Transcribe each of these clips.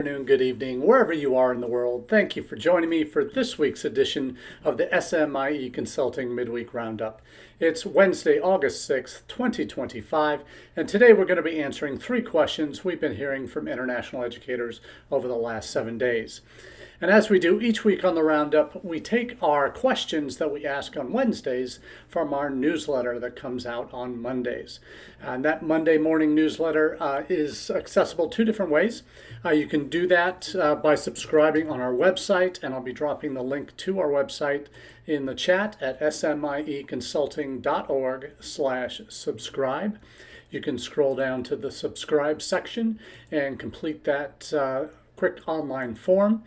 Afternoon, good evening, wherever you are in the world. Thank you for joining me for this week's edition of the SMIE Consulting Midweek Roundup. It's Wednesday, August 6th, 2025, and today we're going to be answering 3 questions we've been hearing from international educators over the last 7 days. And as we do each week on the Roundup, we take our questions that we ask on Wednesdays from our newsletter that comes out on Mondays. And that Monday morning newsletter is accessible 2 different ways. You can do that by subscribing on our website, and I'll be dropping the link to our website in the chat at smieconsulting.org/subscribe. You can scroll down to the subscribe section and complete that quick online form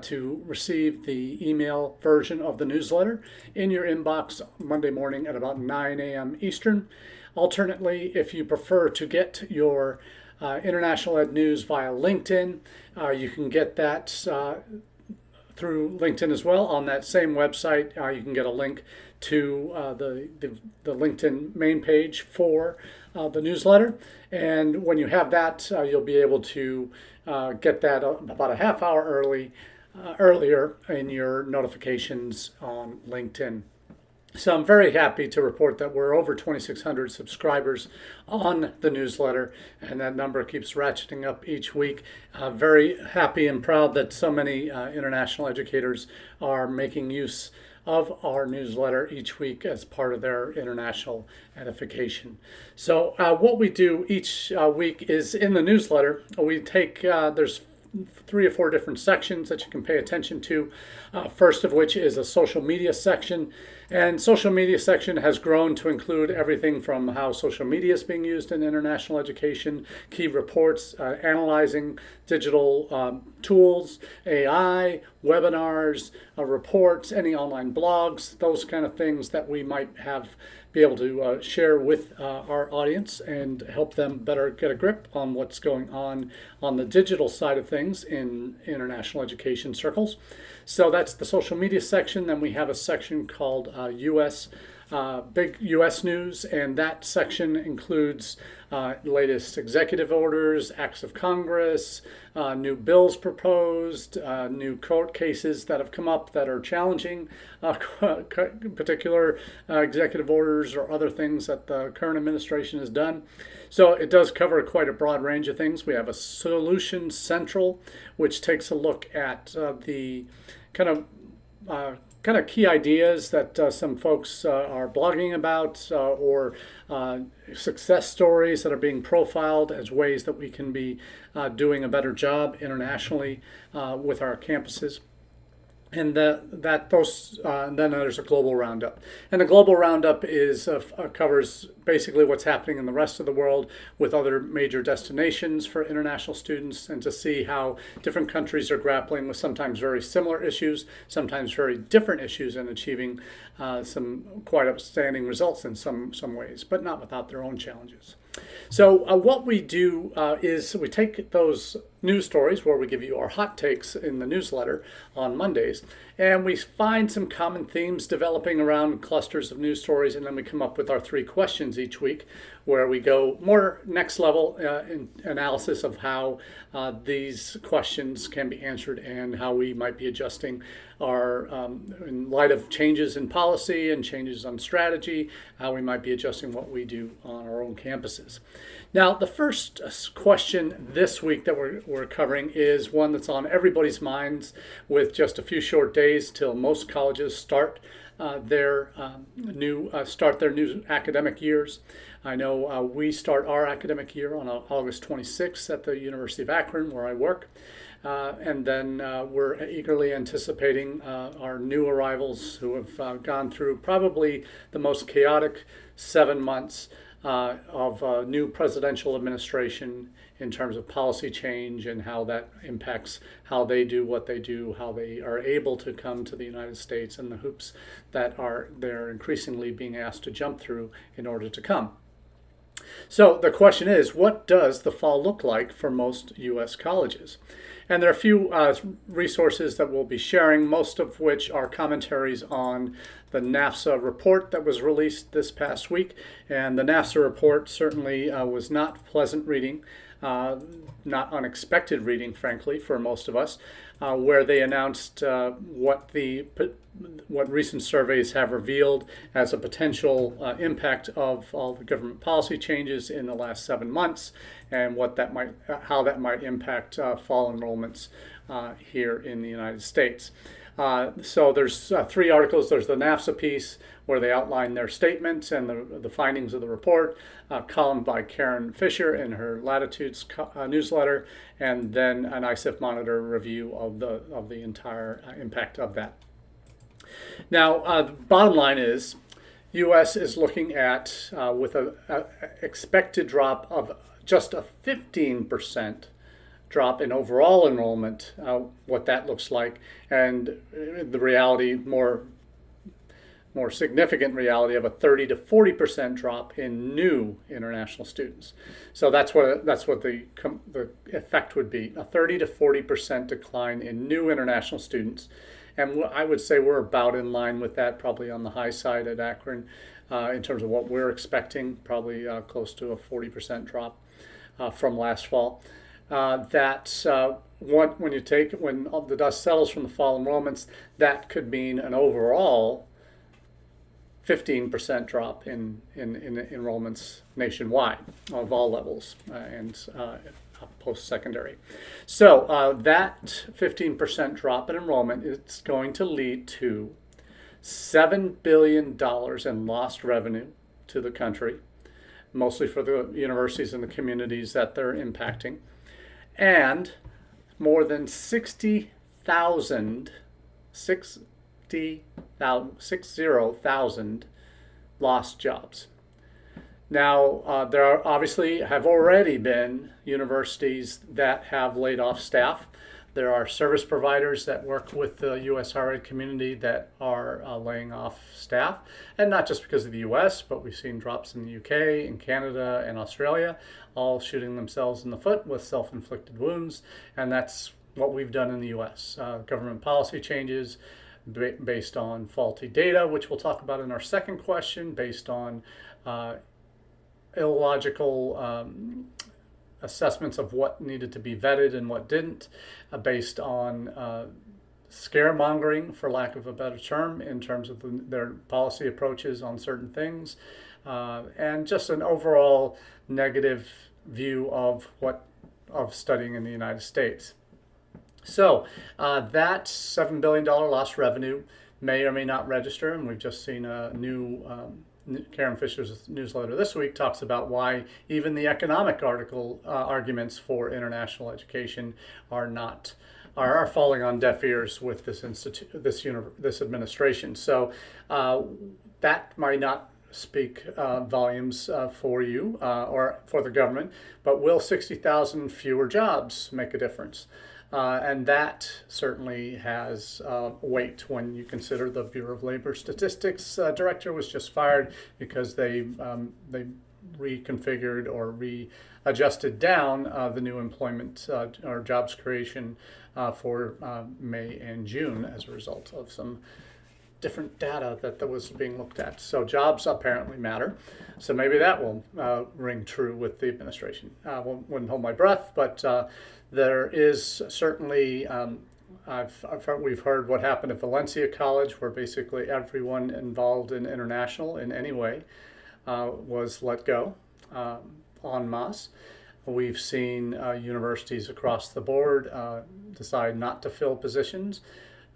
to receive the email version of the newsletter in your inbox Monday morning at about 9 a.m. Eastern. Alternately, if you prefer to get your international ed news via LinkedIn, you can get that through LinkedIn as well. On that same website, you can get a link to the LinkedIn main page for the newsletter. And when you have that, you'll be able to get that about a half hour earlier in your notifications on LinkedIn. So I'm very happy to report that we're over 2,600 subscribers on the newsletter, and that number keeps ratcheting up each week. Very happy and proud that so many international educators are making use of our newsletter each week as part of their international edification. So what we do each week is in the newsletter, we take, there's 3 or 4 different sections that you can pay attention to. First of which is a social media section. And social media section has grown to include everything from how social media is being used in international education, key reports, analyzing digital tools, AI, webinars, reports, any online blogs, those kind of things that we might be able to share with our audience and help them better get a grip on what's going on the digital side of things in international education circles. So that's the social media section. Then we have a section called Big U.S. News, and that section includes latest executive orders, acts of Congress, new bills proposed, new court cases that have come up that are challenging particular executive orders or other things that the current administration has done. So it does cover quite a broad range of things. We have a Solution Central, which takes a look at the kind of key ideas that some folks are blogging about or success stories that are being profiled as ways that we can be doing a better job internationally with our campuses. And then there's a global roundup. And the global roundup covers basically what's happening in the rest of the world with other major destinations for international students, and to see how different countries are grappling with sometimes very similar issues, sometimes very different issues, and achieving some quite outstanding results in some ways, but not without their own challenges. So what we do is we take those news stories where we give you our hot takes in the newsletter on Mondays, and we find some common themes developing around clusters of news stories, and then we come up with our 3 questions each week where we go more next level in analysis of how these questions can be answered and how we might be adjusting our, in light of changes in policy and changes on strategy, how we might be adjusting what we do on our own campuses. Now, the first question this week that we're covering is one that's on everybody's minds, with just a few short days till most colleges start their new academic years. I know we start our academic year on August 26th at the University of Akron, where I work. And then we're eagerly anticipating our new arrivals who have gone through probably the most chaotic 7 months of a new presidential administration in terms of policy change and how that impacts how they do what they do, how they are able to come to the United States, and the hoops that they're increasingly being asked to jump through in order to come. So the question is, what does the fall look like for most U.S. colleges? And there are a few resources that we'll be sharing, most of which are commentaries on the NAFSA report that was released this past week. And the NAFSA report certainly was not pleasant reading. not unexpected reading, frankly, for most of us, where they announced what recent surveys have revealed as a potential impact of all the government policy changes in the last 7 months, and how that might impact fall enrollments here in the United States. So there's 3 articles. There's the NAFSA piece where they outline their statements and the findings of the report, columned by Karen Fisher in her Latitudes newsletter, and then an ISIF Monitor review of the entire impact of that. Now, the bottom line is, U.S. is looking at, with an expected drop of just a 15% drop in overall enrollment, what that looks like, and the reality, more significant reality of a 30 to 40% drop in new international students. So that's what the effect would be, a 30 to 40% decline in new international students. And I would say we're about in line with that, probably on the high side at Akron in terms of what we're expecting, probably close to a 40% drop from last fall. When the dust settles from the fall enrollments, that could mean an overall 15% drop in enrollments nationwide of all levels and post-secondary. So that 15% drop in enrollment is going to lead to $7 billion in lost revenue to the country, mostly for the universities and the communities that they're impacting, and more than 60,000 lost jobs. Now, there obviously have already been universities that have laid off staff. There are service providers that work with the U.S. higher ed community that are laying off staff, and not just because of the U.S., but we've seen drops in the U.K., in Canada, and Australia, all shooting themselves in the foot with self-inflicted wounds, and that's what we've done in the U.S. Government policy changes based on faulty data, which we'll talk about in our second question, based on illogical assessments of what needed to be vetted and what didn't, based on scaremongering, for lack of a better term, in terms of their policy approaches on certain things, and just an overall negative view of studying in the United States. So that $7 billion lost revenue may or may not register, and we've just seen a new Karen Fisher's newsletter this week talks about why even the economic arguments for international education are falling on deaf ears with this administration. So that might not speak volumes for you or for the government, but will 60,000 fewer jobs make a difference? And that certainly has weight when you consider the Bureau of Labor Statistics director was just fired because they reconfigured or readjusted down the new employment or jobs creation for May and June as a result of some different data that was being looked at. So jobs apparently matter. So maybe that will ring true with the administration. I wouldn't hold my breath, but there is certainly, we've heard what happened at Valencia College, where basically everyone involved in international in any way was let go en masse. We've seen universities across the board decide not to fill positions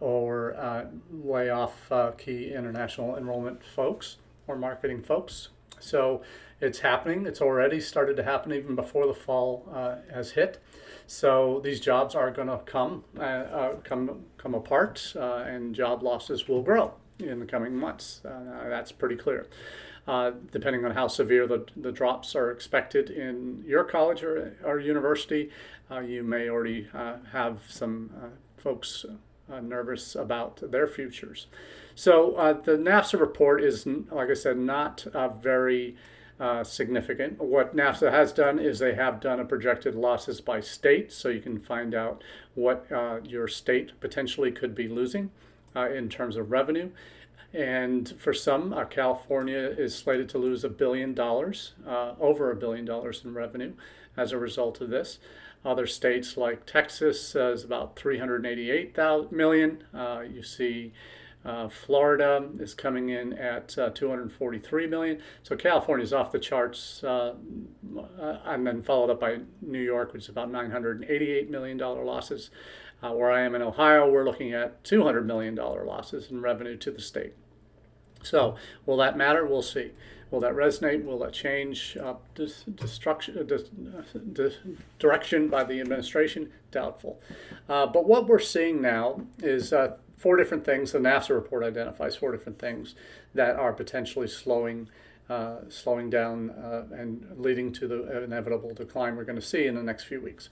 or lay off key international enrollment folks or marketing folks. So it's happening. It's already started to happen even before the fall has hit. So these jobs are going to come apart, and job losses will grow in the coming months. That's pretty clear. Depending on how severe the drops are expected in your college or university, you may already have some folks nervous about their futures. So the NAFSA report is, like I said, not very significant. What NAFSA has done is they have done a projected losses by state, so you can find out what your state potentially could be losing in terms of revenue. And for some, California is slated to lose $1 billion, over $1 billion in revenue as a result of this. Other states like Texas is about 388 million. You see Florida is coming in at 243 million. So California is off the charts, and then followed up by New York, which is about $988 million losses. Where I am in Ohio, we're looking at $200 million losses in revenue to the state. So will that matter? We'll see. Will that resonate? Will that change direction by the administration? Doubtful. But what we're seeing now is four different things. The NAFSA report identifies four different things that are potentially slowing down and leading to the inevitable decline we're going to see in the next few weeks.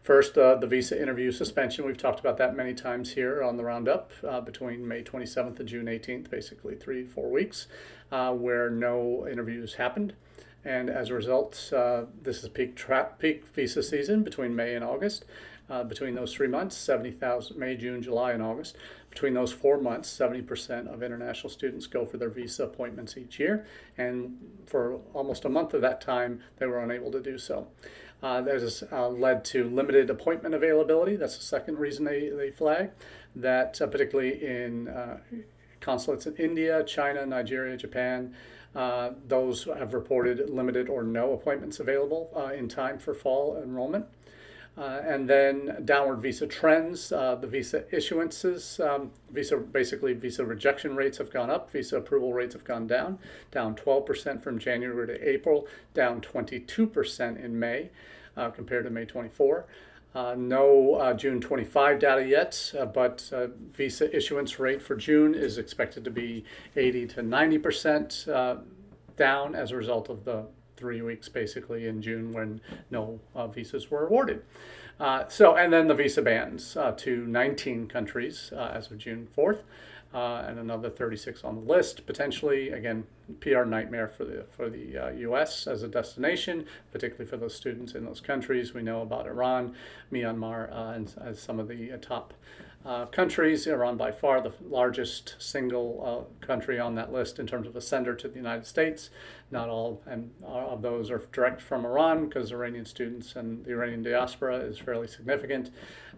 First, the visa interview suspension. We've talked about that many times here on the Roundup between May 27th and June 18th, basically 3-4 weeks, where no interviews happened. And as a result, this is peak visa season between May and August. Between those 3 months, 70,000, May, June, July, and August. Between those 4 months, 70% of international students go for their visa appointments each year. And for almost a month of that time, they were unable to do so. That has led to limited appointment availability. That's the second reason they flag. That particularly in consulates in India, China, Nigeria, Japan, those have reported limited or no appointments available in time for fall enrollment. And then downward visa trends, the visa issuances, visa rejection rates have gone up, visa approval rates have gone down 12% from January to April, down 22% in May compared to May 24. No June 25 data yet, but visa issuance rate for June is expected to be 80 to 90% down as a result of the 3 weeks basically in June when no visas were awarded. And then the visa bans to 19 countries as of June 4th, and another 36 on the list potentially. Again, PR nightmare for the U.S. as a destination, particularly for those students in those countries. We know about Iran, Myanmar, and as some of the top countries. Iran by far the largest single country on that list in terms of a sender to the United States. Not all of those are direct from Iran because Iranian students and the Iranian diaspora is fairly significant.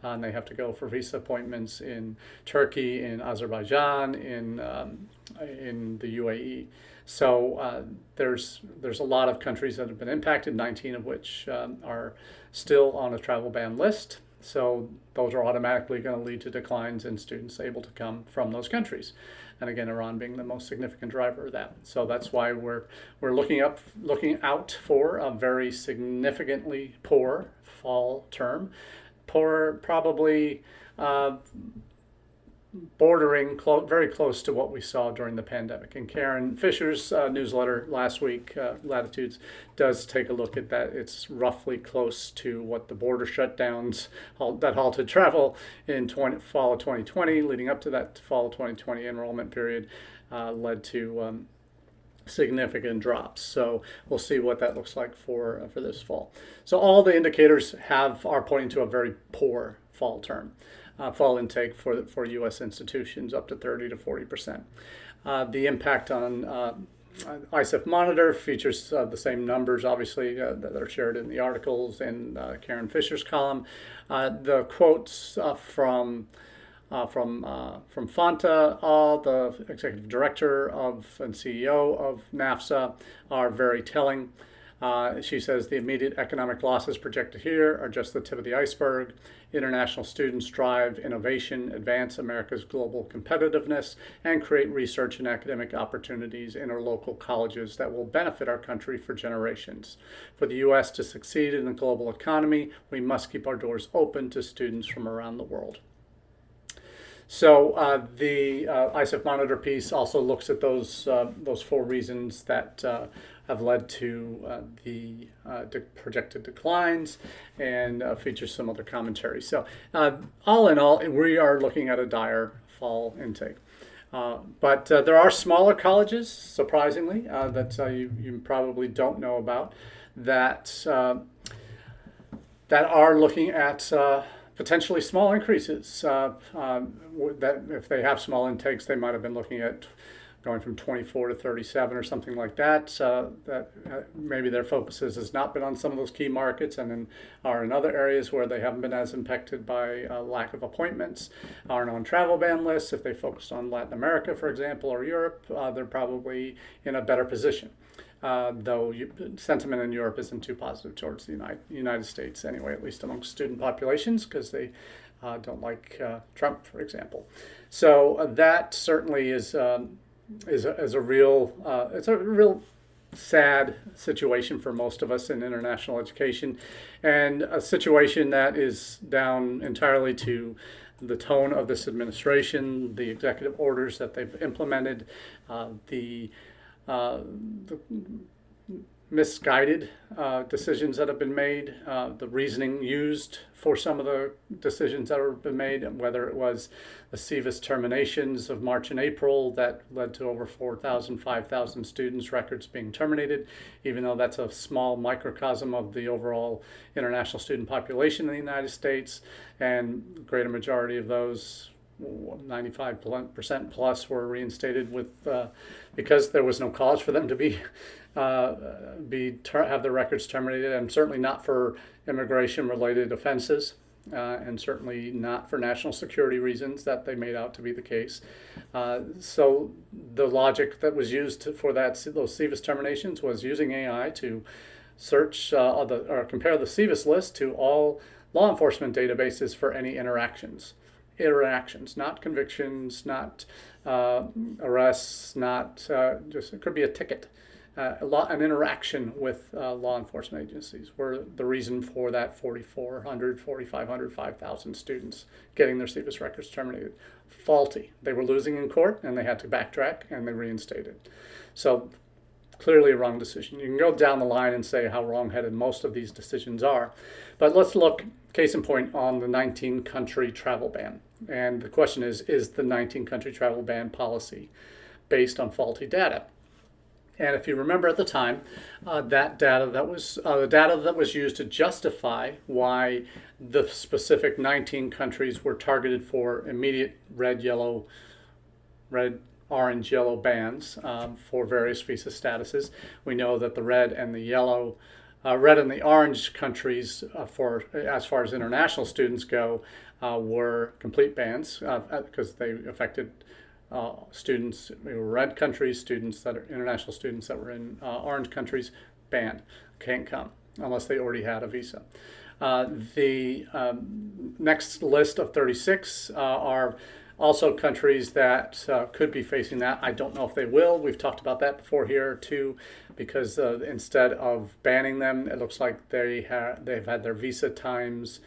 And they have to go for visa appointments in Turkey, in Azerbaijan, in the UAE. So there's a lot of countries that have been impacted, 19 of which are still on a travel ban list. So those are automatically going to lead to declines in students able to come from those countries. And again, Iran being the most significant driver of that. So that's why we're looking out for a very significantly poor fall term. Poor, probably bordering very close to what we saw during the pandemic. And Karen Fisher's newsletter last week, Latitudes, does take a look at that. It's roughly close to what the border shutdowns that halted travel in fall of 2020, leading up to that fall of 2020 enrollment period, led to significant drops. So we'll see what that looks like for this fall. So all the indicators are pointing to a very poor fall term. Fall intake for U.S. institutions up to 30 to 40%. The impact on ISEF Monitor features the same numbers, obviously, that are shared in the articles in Karen Fisher's column. The quotes from Fanta, the executive director and CEO of NAFSA, are very telling. She says the immediate economic losses projected here are just the tip of the iceberg. International students drive innovation, advance America's global competitiveness, and create research and academic opportunities in our local colleges that will benefit our country for generations. For the U.S. to succeed in the global economy, we must keep our doors open to students from around the world. So the ISEF Monitor piece also looks at those four reasons that have led to the projected declines and features some other commentary. So all in all, we are looking at a dire fall intake. But there are smaller colleges, surprisingly, that you probably don't know about, that are looking at potentially small increases. That if they have small intakes, they might have been looking at going from 24 to 37 or something like that. Maybe their focus has not been on some of those key markets, and then are in other areas where they haven't been as impacted by lack of appointments, aren't on travel ban lists. If they focused on Latin America, for example, or Europe, they're probably in a better position. Though sentiment in Europe isn't too positive towards the United States anyway, at least amongst student populations, because they don't like Trump, for example. So that certainly is a real sad situation for most of us in international education, and a situation that is down entirely to the tone of this administration, the executive orders that they've implemented, the misguided decisions that have been made, the reasoning used for some of the decisions that have been made, whether it was the SEVIS terminations of March and April that led to over 4,000, 5,000 students' records being terminated, even though that's a small microcosm of the overall international student population in the United States, and the greater majority of those, 95% plus, were reinstated with because there was no cause for them to have their records terminated, and certainly not for immigration-related offenses, and certainly not for national security reasons that they made out to be the case. So the logic that was used for those SEVIS terminations was using AI to search or compare the SEVIS list to all law enforcement databases for any interactions, not convictions, not arrests, not just, it could be a ticket. An interaction with law enforcement agencies were the reason for that 4,400, 4,500, 5,000 students getting their SEVIS records terminated. Faulty. They were losing in court, and they had to backtrack, and they reinstated. So clearly a wrong decision. You can go down the line and say how wrong-headed most of these decisions are. But let's look, case in point, on the 19-country travel ban. And the question is the 19-country travel ban policy based on faulty data? And if you remember at the time, that data that was the data that was used to justify why the specific 19 countries were targeted for immediate red, orange, yellow bans for various visa statuses. We know that the red and the orange countries, as far as international students go, were complete bans because they affected students. Red countries, international students that were in orange countries, banned, can't come unless they already had a visa. The next list of 36 are also countries that could be facing that. I don't know if they will. We've talked about that before here too, because instead of banning them, it looks like they've had their visa times,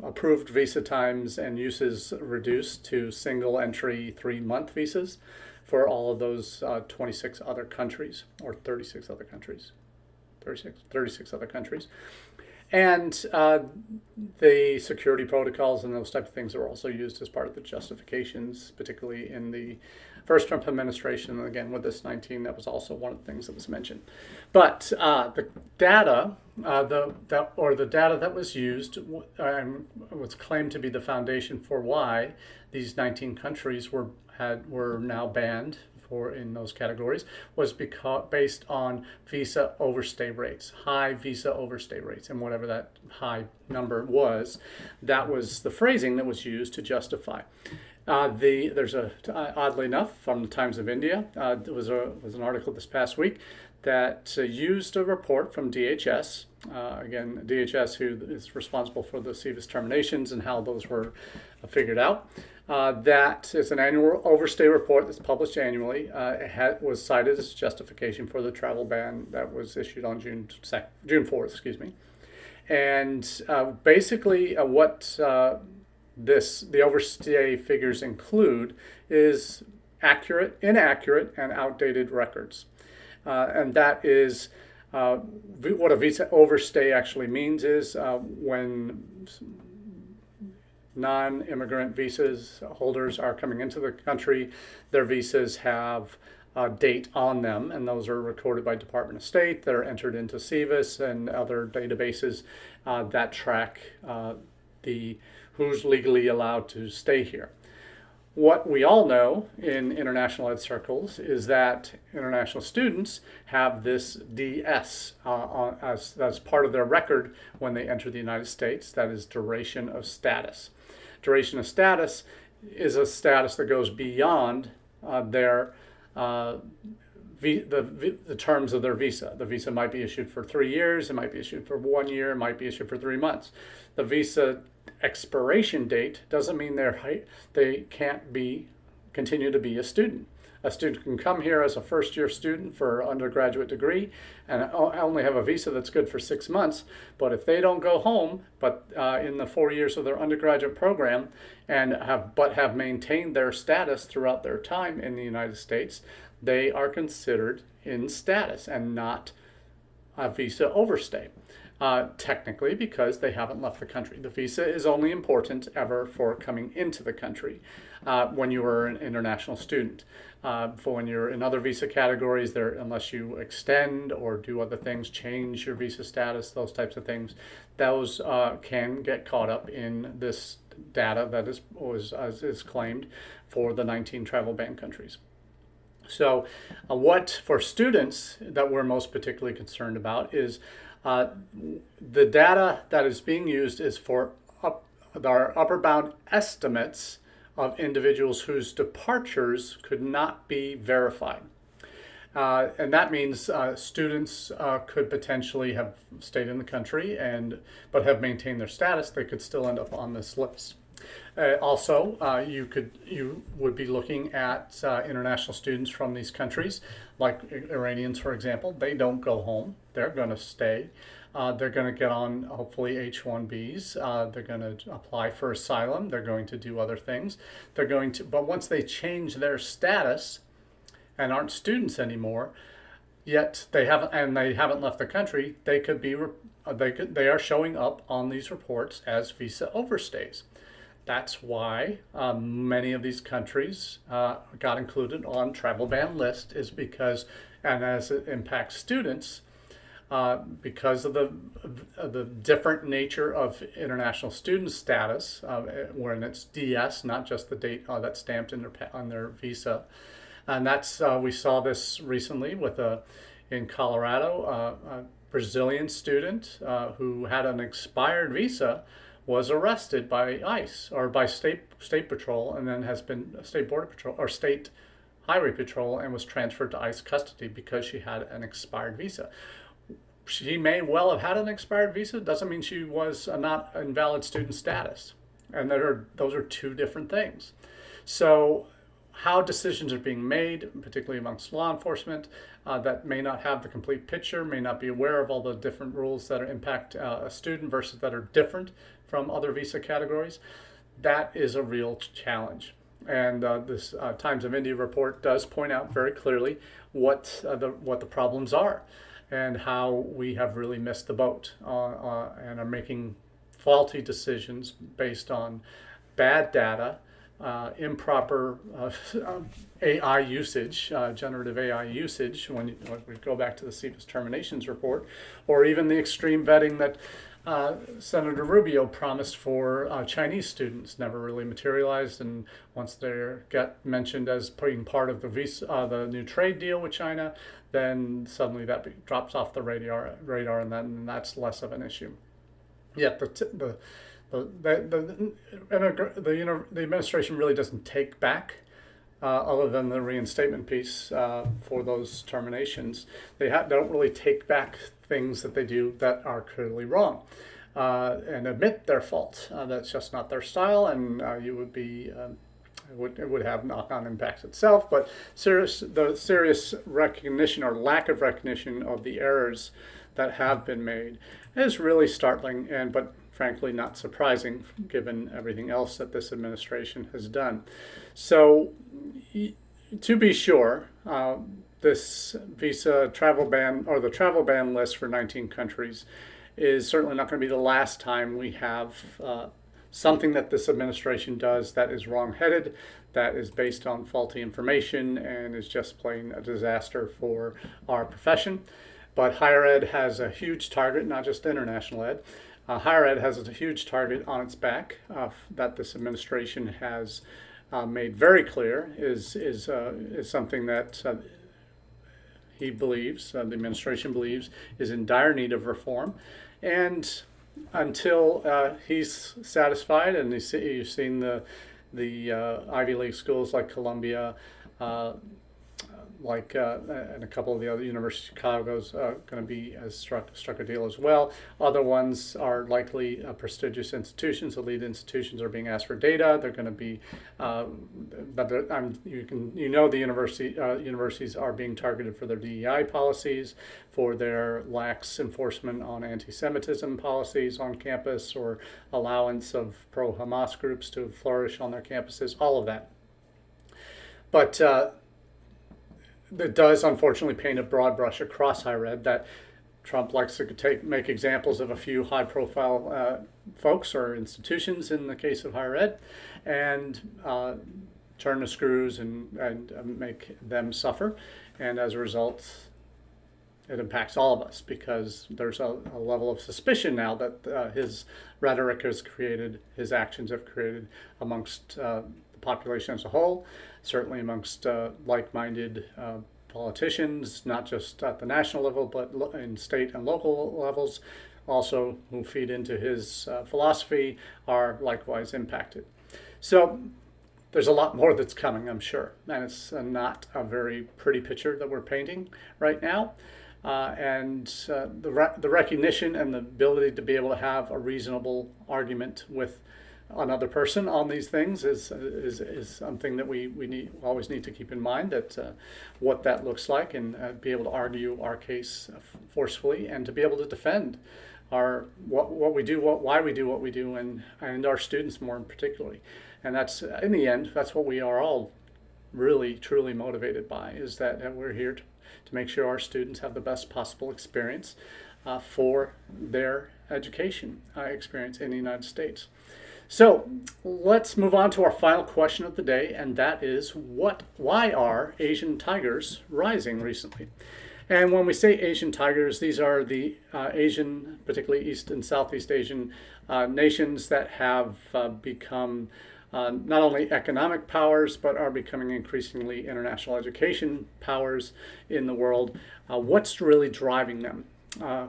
approved visa times and uses reduced to single entry 3-month visas for all of those 26 other countries, or 36 other countries. 36 other countries. And the security protocols and those type of things are also used as part of the justifications, particularly in the first Trump administration. And again, with this 19, that was also one of the things that was mentioned. But the data, the data that was used, was claimed to be the foundation for why these 19 countries were now banned in those categories, was based on visa overstay rates, high visa overstay rates, and whatever that high number was, that was the phrasing that was used to justify. There's oddly enough, from the Times of India, there was an article this past week that used a report from DHS, again, DHS, who is responsible for the SEVIS terminations and how those were figured out. That is an annual overstay report that's published annually. It was cited as justification for the travel ban that was issued on June 4th, excuse me. And basically what the overstay figures include is inaccurate, and outdated records. And that is what a visa overstay actually means is when non-immigrant visas holders are coming into the country, their visas have a date on them, and those are recorded by Department of State. They're entered into SEVIS and other databases that track who's legally allowed to stay here. What we all know in international ed circles is that international students have this DS as part of their record when they enter the United States. That is duration of status. Duration of status is a status that goes beyond their the terms of their visa. The visa might be issued for 3 years, it might be issued for 1 year, it might be issued for 3 months. The visa expiration date doesn't mean they can't continue to be a student. A student can come here as a first-year student for an undergraduate degree and only have a visa that's good for 6 months. But if they don't go home, in the 4 years of their undergraduate program and have maintained their status throughout their time in the United States, they are considered in status and not a visa overstay. Technically, because they haven't left the country. The visa is only important ever for coming into the country when you are an international student. For when you're in other visa categories, unless you extend or do other things, change your visa status, those types of things, those can get caught up in this data that is claimed for the 19 travel ban countries. So what for students that we're most particularly concerned about is the data that is being used is for our upper bound estimates of individuals whose departures could not be verified. And that means students could potentially have stayed in the country but have maintained their status. They could still end up on this list. Also, you would be looking at international students from these countries, like Iranians, for example. They don't go home; they're going to stay. They're going to get on hopefully H-1Bs. They're going to apply for asylum. They're going to do other things. But once they change their status and aren't students anymore, yet they haven't left the country, they are showing up on these reports as visa overstays. That's why many of these countries got included on travel ban list, is because, and as it impacts students, because of the different nature of international student status, when it's DS, not just the date that's stamped on their visa. And we saw this recently in Colorado, a Brazilian student who had an expired visa was arrested by ICE or by state patrol, and then has been state border patrol or state highway patrol, and was transferred to ICE custody because she had an expired visa. She may well have had an expired visa. Doesn't mean she was not invalid student status, and those are two different things. So how decisions are being made, particularly amongst law enforcement, that may not have the complete picture, may not be aware of all the different rules that impact a student versus that are different from other visa categories, that is a real challenge. And this Times of India report does point out very clearly what the problems are and how we have really missed the boat and are making faulty decisions based on bad data, improper AI usage, generative AI usage, when we go back to the CBIS terminations report, or even the extreme vetting that Senator Rubio promised for Chinese students never really materialized, and once they get mentioned as being part of the new trade deal with China, then suddenly that drops off the radar, and then that's less of an issue. Yet the administration really doesn't take back, other than the reinstatement piece for those terminations. They don't really take back things that they do that are clearly wrong and admit their fault. That's just not their style, and it would have knock-on impacts itself. But the serious recognition or lack of recognition of the errors that have been made is really startling, but frankly not surprising given everything else that this administration has done. So to be sure, this visa travel ban, or the travel ban list for 19 countries, is certainly not going to be the last time we have something that this administration does that is wrong-headed, that is based on faulty information, and is just plain a disaster for our profession. But higher ed has a huge target, not just international ed. Higher ed has a huge target on its back that this administration has made very clear is something that he believes, the administration believes, is in dire need of reform. And until he's satisfied, and you've seen the Ivy League schools like Columbia, and a couple of the other universities, Chicago's going to be struck a deal as well. Other ones are likely prestigious institutions. The lead institutions are being asked for data. They're going to be, but the universities are being targeted for their DEI policies, for their lax enforcement on anti-Semitism policies on campus, or allowance of pro-Hamas groups to flourish on their campuses. All of that, but. It does unfortunately paint a broad brush across higher ed that Trump likes to make examples of a few high-profile folks or institutions in the case of higher ed, and turn the screws and make them suffer. And as a result, it impacts all of us, because there's a level of suspicion now that his rhetoric has created, his actions have created amongst the population as a whole, certainly amongst like-minded politicians, not just at the national level, but in state and local levels, also who feed into his philosophy, are likewise impacted. So there's a lot more that's coming, I'm sure, and it's not a very pretty picture that we're painting right now. The recognition and the ability to be able to have a reasonable argument with another person on these things is something that we always need to keep in mind, that what that looks like, and be able to argue our case forcefully, and to be able to defend what we do, why we do what we do, and our students more particularly. And that's, in the end, that's what we are all really truly motivated by, is that we're here to make sure our students have the best possible experience for their education experience in the United States. So let's move on to our final question of the day, and that is, why are Asian tigers rising recently? And when we say Asian tigers, these are the Asian, particularly East and Southeast Asian nations that have become not only economic powers, but are becoming increasingly international education powers in the world. What's really driving them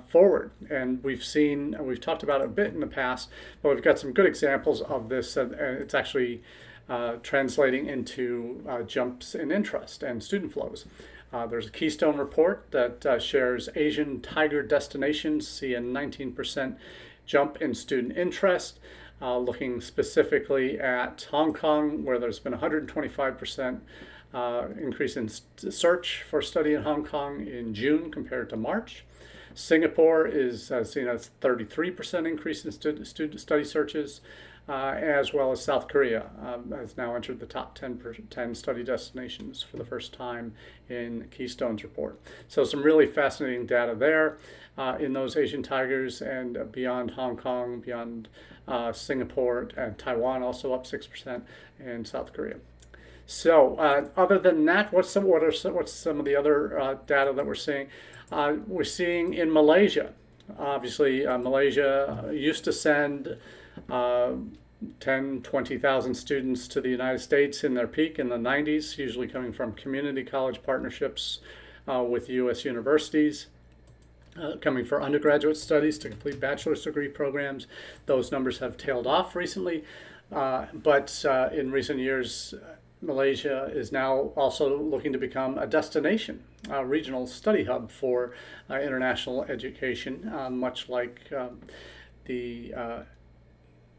forward? And we've talked about it a bit in the past, but we've got some good examples of this, and it's actually translating into jumps in interest and student flows. There's a Keystone report that shares Asian tiger destinations see a 19% jump in student interest, looking specifically at Hong Kong, where there's been a 125% increase in search for study in Hong Kong in June compared to March. Singapore is seen as 33% increase in student study searches, as well as South Korea has now entered the top 10 study destinations for the first time in Keystone's report. So some really fascinating data there in those Asian tigers, and beyond Hong Kong, beyond Singapore, and Taiwan also up 6%, and South Korea. So other than that, what's some of the other data that we're seeing? We're seeing in Malaysia. Obviously, Malaysia used to send 20,000 students to the United States in their peak in the 90s, usually coming from community college partnerships with U.S. universities, coming for undergraduate studies to complete bachelor's degree programs. Those numbers have tailed off recently, but in recent years, Malaysia is now also looking to become a destination, a regional study hub for international education, much like the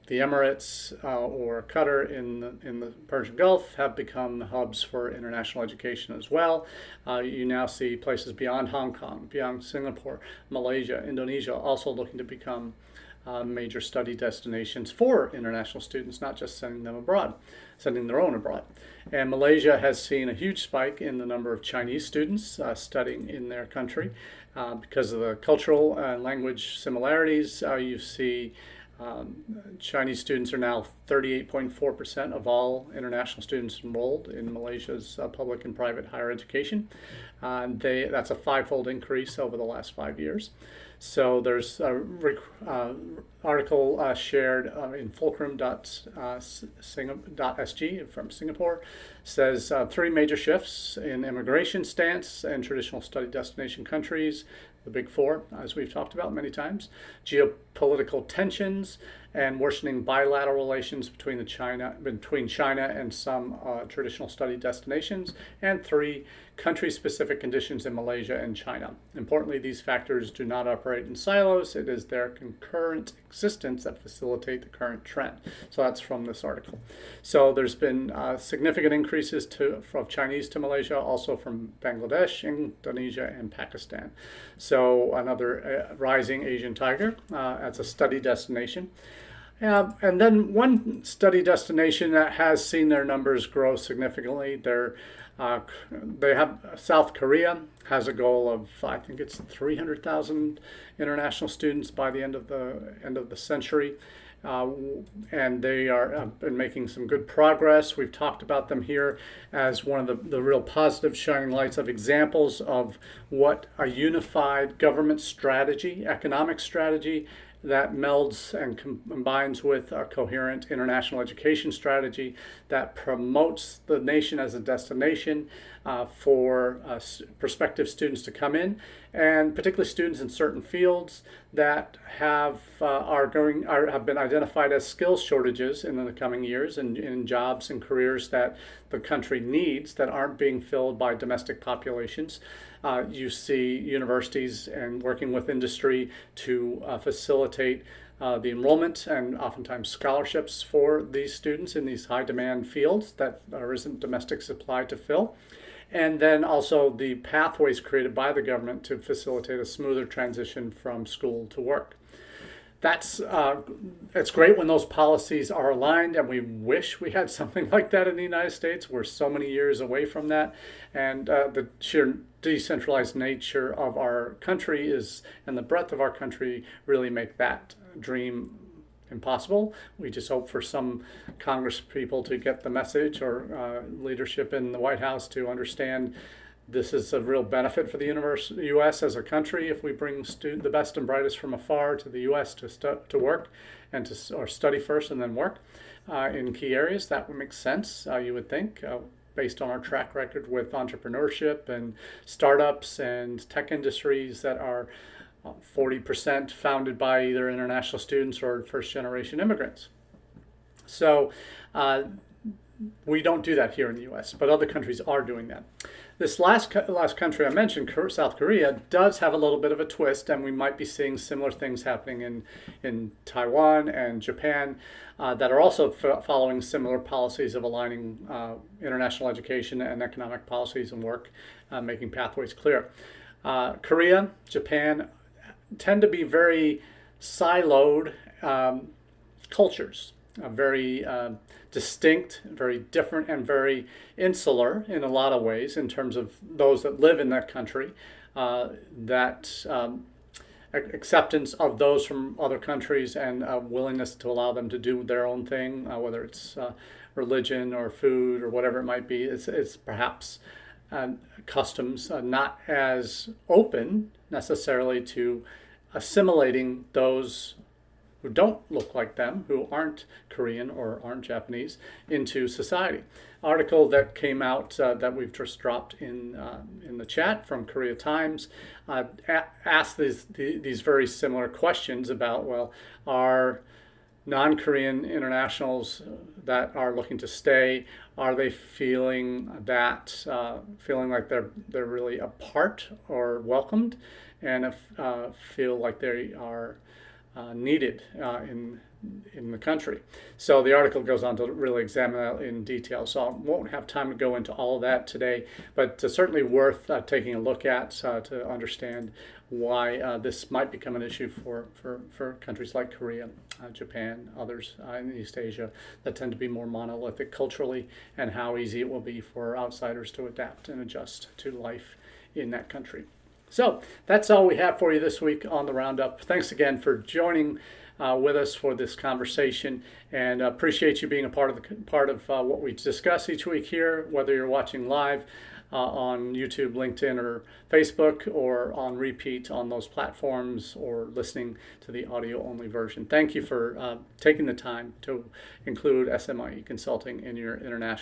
Emirates or Qatar in the Persian Gulf have become hubs for international education as well. You now see places beyond Hong Kong, beyond Singapore, Malaysia, Indonesia also looking to become major study destinations for international students, not just sending them abroad, sending their own abroad. And Malaysia has seen a huge spike in the number of Chinese students studying in their country because of the cultural and language similarities. You see Chinese students are now 38.4% of all international students enrolled in Malaysia's public and private higher education. That's a five-fold increase over the last 5 years. So there's an article shared in fulcrum.sg from Singapore, says three major shifts in immigration stance and traditional study destination countries, the big four, as we've talked about many times, geopolitical tensions, and worsening bilateral relations between China and some traditional study destinations, and three, country-specific conditions in Malaysia and China. Importantly, these factors do not operate in silos. It is their concurrent existence that facilitate the current trend. So that's from this article. So there's been significant increases from Chinese to Malaysia, also from Bangladesh, Indonesia, and Pakistan. So another rising Asian tiger as a study destination. And then one study destination that has seen their numbers grow significantly, they have South Korea has a goal of, I think it's 300,000 international students by the end of the century. And they have been making some good progress. We've talked about them here as one of the real positive shining lights of examples of what a unified government strategy, economic strategy, that melds and combines with a coherent international education strategy that promotes the nation as a destination for prospective students to come in, and particularly students in certain fields that have been identified as skills shortages in the coming years, and in jobs and careers that the country needs that aren't being filled by domestic populations. You see universities and working with industry to facilitate the enrollment and oftentimes scholarships for these students in these high demand fields that there isn't domestic supply to fill. And then also the pathways created by the government to facilitate a smoother transition from school to work. It's great when those policies are aligned, and we wish we had something like that in the United States. We're so many years away from that, and the sheer decentralized nature of our country and the breadth of our country really make that dream impossible. We just hope for some Congress people to get the message, or leadership in the White House to understand this is a real benefit for the U.S. as a country if we bring the best and brightest from afar to the U.S. to work and or study first and then work in key areas. That would make sense, you would think, based on our track record with entrepreneurship and startups and tech industries that are 40% founded by either international students or first-generation immigrants. So we don't do that here in the U.S., but other countries are doing that. This last country I mentioned, South Korea, does have a little bit of a twist, and we might be seeing similar things happening in Taiwan and Japan that are also following similar policies of aligning international education and economic policies and work, making pathways clear. Korea, Japan tend to be very siloed cultures. Very distinct, very different, and very insular in a lot of ways in terms of those that live in that country. Acceptance of those from other countries and willingness to allow them to do their own thing, whether it's religion or food or whatever it might be, it's perhaps customs not as open necessarily to assimilating those who don't look like them, who aren't Korean or aren't Japanese, into society. Article that came out that we've just dropped in the chat from Korea Times asked these very similar questions about, well, are non-Korean internationals that are looking to stay, are they feeling like they're really a part or welcomed, and feel like they are needed in the country. So the article goes on to really examine that in detail. So I won't have time to go into all of that today, but certainly worth taking a look at to understand why this might become an issue for countries like Korea, Japan, others in East Asia that tend to be more monolithic culturally, and how easy it will be for outsiders to adapt and adjust to life in that country. So that's all we have for you this week on the Roundup. Thanks again for joining with us for this conversation, and appreciate you being a part of what we discuss each week here, whether you're watching live on YouTube, LinkedIn, or Facebook, or on repeat on those platforms, or listening to the audio-only version. Thank you for taking the time to include SMIE Consulting in your international